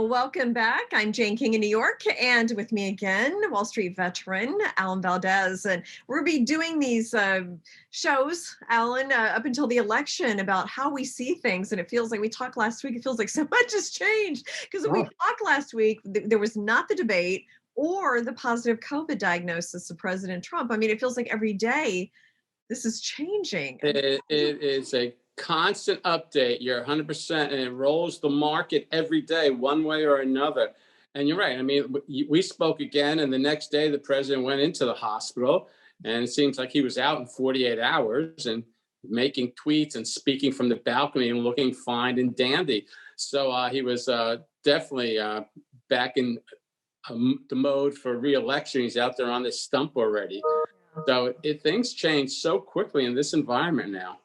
Well, welcome back. I'm Jane King in New York, and with me again, Wall Street veteran Alan Valdes. And we'll be doing these shows, Alan, up until the election about how we see things. And it feels like we talked last week. It feels like so much has changed because when we talked last week, there was not the debate or the positive COVID diagnosis of President Trump. I mean, it feels like every day this is changing. It is a constant update. You're 100%, and it rolls the market every day, one way or another. And you're right. I mean, we spoke again, and the next day the president went into the hospital, and it seems like he was out in 48 hours and making tweets and speaking from the balcony and looking fine and dandy. So he was definitely back in the mode for re-election. He's out there on the stump already. So things change so quickly in this environment now.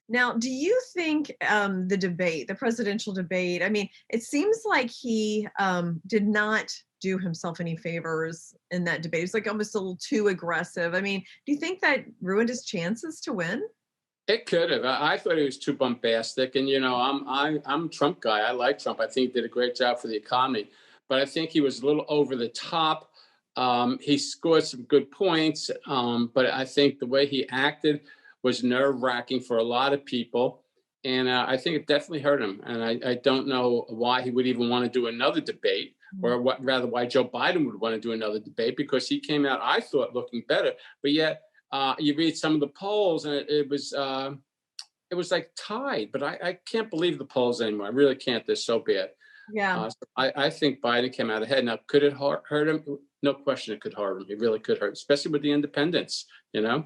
Now, do you think the presidential debate, I mean, it seems like he did not do himself any favors in that debate. It's like almost a little too aggressive. I mean, do you think that ruined his chances to win? It could have. I thought he was too bombastic. And, you know, I'm a Trump guy. I like Trump. I think he did a great job for the economy. But I think he was a little over the top. He scored some good points. But I think the way he acted was nerve-wracking for a lot of people. And I think it definitely hurt him. And I don't know why he would even want to do another debate, or rather why Joe Biden would want to do another debate, because he came out, I thought, looking better. But yet you read some of the polls, and it was like tied. But I can't believe the polls anymore. I really can't. They're so bad. Yeah. So I think Biden came out ahead. Now, could it hurt him? No question it could hurt him. It really could hurt, especially with the independents, you know?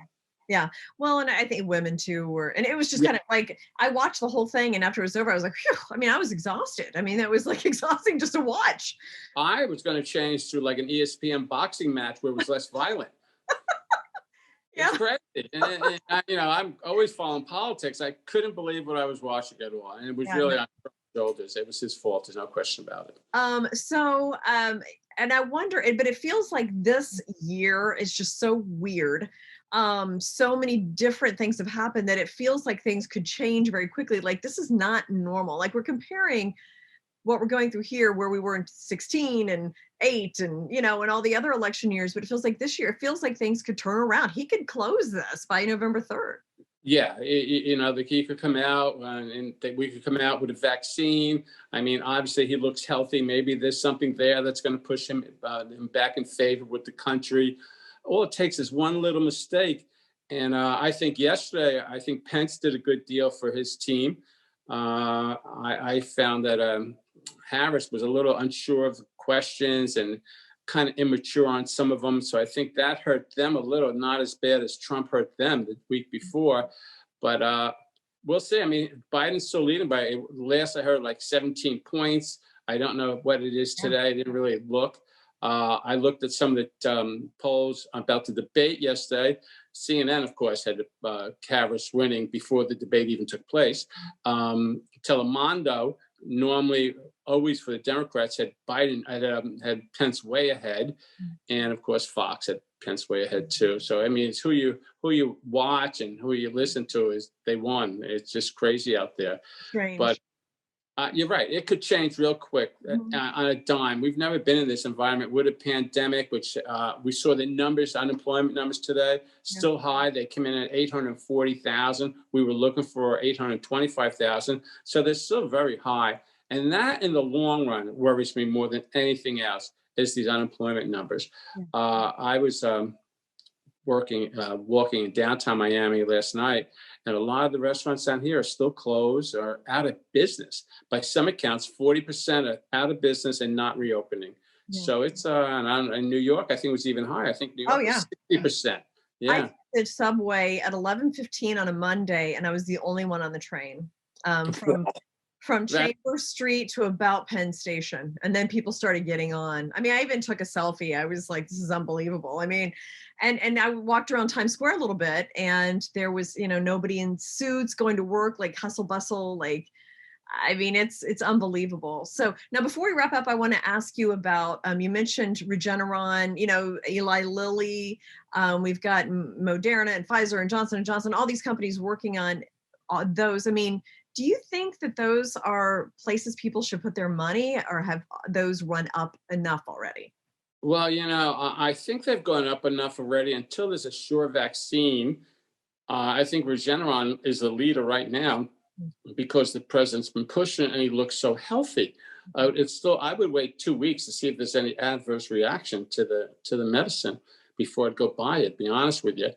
Yeah. Well, and I think women too were, and it was just kind of like, I watched the whole thing, and after it was over, I was like, phew, I mean, I was exhausted. I mean, it was like exhausting just to watch. I was going to change to like an ESPN boxing match where it was less violent. Yeah. It's crazy. And you know, I'm always following politics. I couldn't believe what I was watching at all. And it was really on Trump's shoulders. It was his fault. There's no question about it. And I wonder, but it feels like this year is just so weird. So many different things have happened that it feels like things could change very quickly. Like this is not normal. Like we're comparing what we're going through here, where we were in 16 and 8 and, you know, and all the other election years, but it feels like this year, it feels like things could turn around. He could close this by November 3rd. Yeah, you know, he could come out and we could come out with a vaccine. I mean, obviously he looks healthy. Maybe there's something there that's going to push him back in favor with the country. All it takes is one little mistake. And I think yesterday, I think Pence did a good deal for his team. I found that Harris was a little unsure of the questions and kind of immature on some of them. So I think that hurt them a little, not as bad as Trump hurt them the week before. But we'll see. I mean, Biden's still leading by, last I heard, like 17 points. I don't know what it is today. I didn't really look. I looked at some of the polls about the debate yesterday. CNN, of course, had Harris winning before the debate even took place. Telemundo, normally always for the Democrats, had Biden had Pence way ahead, and of course Fox had Pence way ahead too. So I mean, it's who you watch and who you listen to is they won. It's just crazy out there. Strange. But you're right. It could change real quick on a dime. We've never been in this environment with a pandemic, which we saw the numbers, unemployment numbers today, still high. They came in at 840,000. We were looking for 825,000. So they're still very high. And that in the long run worries me more than anything else is these unemployment numbers. I was walking in downtown Miami last night, and a lot of the restaurants down here are still closed or out of business. By some accounts, 40% are out of business and not reopening. So it's in New York, I think it was even higher. I think New York was 60%. Yeah. I did subway at 11:15 on a Monday, and I was the only one on the train from Chambers Street to about Penn Station. And then people started getting on. I mean, I even took a selfie. I was like, this is unbelievable. I mean, and I walked around Times Square a little bit, and there was, you know, nobody in suits going to work, like hustle bustle, like, I mean, it's unbelievable. So now before we wrap up, I want to ask you about, you mentioned Regeneron, you know, Eli Lilly, we've got Moderna and Pfizer and Johnson & Johnson, all these companies working on those. I mean, Do you think that those are places people should put their money, or have those run up enough already? Well, I think they've gone up enough already until there's a sure vaccine. I think Regeneron is the leader right now because the president's been pushing it and he looks so healthy. It's still, I would wait 2 weeks to see if there's any adverse reaction to the medicine before I'd go buy it, be honest with you.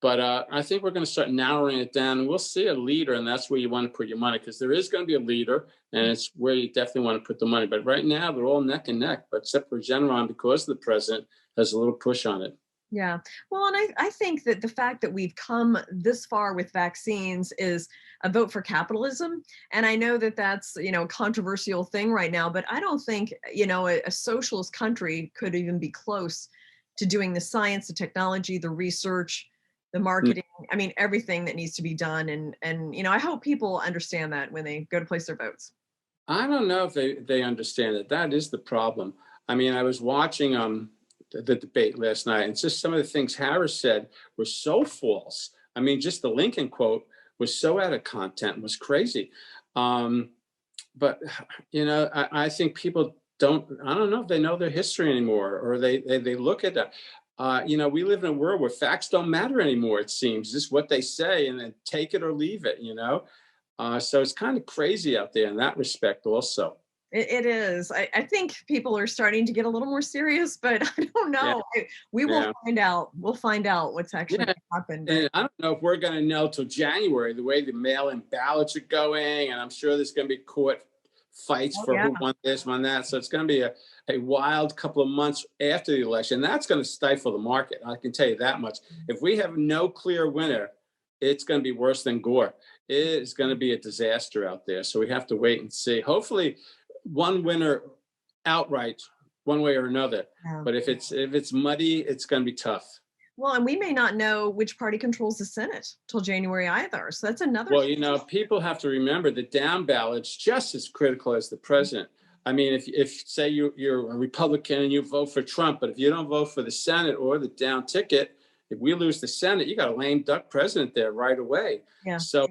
But I think we're going to start narrowing it down, and we'll see a leader, and that's where you want to put your money, because there is going to be a leader, and it's where you definitely want to put the money. But right now, they're all neck and neck, but except for Regeneron, because the president has a little push on it. Yeah. Well, and I think that the fact that we've come this far with vaccines is a vote for capitalism. And I know that that's, a controversial thing right now, but I don't think, a socialist country could even be close to doing the science, the technology, the research, the marketing. I mean, everything that needs to be done. And I hope people understand that when they go to place their votes. I don't know if they understand it. That is the problem. I mean, I was watching the debate last night, and just some of the things Harris said were so false. I mean, just the Lincoln quote was so out of content, was crazy. But I think people don't. I don't know if they know their history anymore, or they look at that. We live in a world where facts don't matter anymore. It seems just what they say, and then take it or leave it. So it's kind of crazy out there in that respect, also. It is. I think people are starting to get a little more serious, but I don't Yeah, know. We will yeah. find out. We'll find out what's actually Yeah, happened. and I don't know if we're going to know till January the way the mail-in ballots are going, and I'm sure there's going to be court fights Oh, for yeah. who won this, won that. So it's going to be a wild couple of months after the election. That's going to stifle the market. I can tell you that much. If we have no clear winner, it's going to be worse than Gore. It is going to be a disaster out there. So we have to wait and see. Hopefully, one winner outright, one way or another. Yeah. But if it's muddy, it's going to be tough. Well, and we may not know which party controls the Senate till January either. So that's another. Well, people have to remember the down ballot's just as critical as the president. I mean, if say you're a Republican and you vote for Trump, but if you don't vote for the Senate or the down ticket, if we lose the Senate, you got a lame duck president there right away. Yeah. So,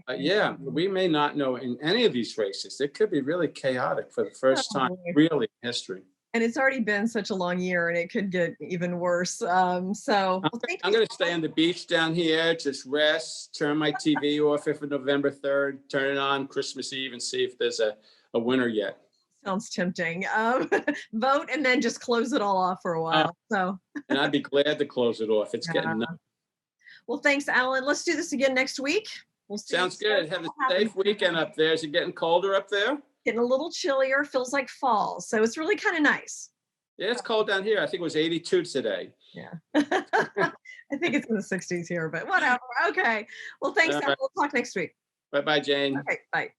we may not know in any of these races. It could be really chaotic for the first time, really, in history. And it's already been such a long year, and it could get even worse. So I'm going to stay on the beach down here, just rest, turn my TV off for November 3rd, turn it on Christmas Eve, and see if there's a winner yet. Sounds tempting. Vote and then just close it all off for a while. And I'd be glad to close it off. It's getting nuts. Well, thanks, Alan. Let's do this again next week. We'll see. Sounds good. Have a safe weekend up there. Is it getting colder up there? Getting a little chillier, feels like fall. So it's really kind of nice. Yeah, it's cold down here. I think it was 82 today. Yeah. I think it's in the 60s here, but whatever. Okay. Well, thanks, Alan. We'll talk next week. Bye-bye, Jane. Okay, bye.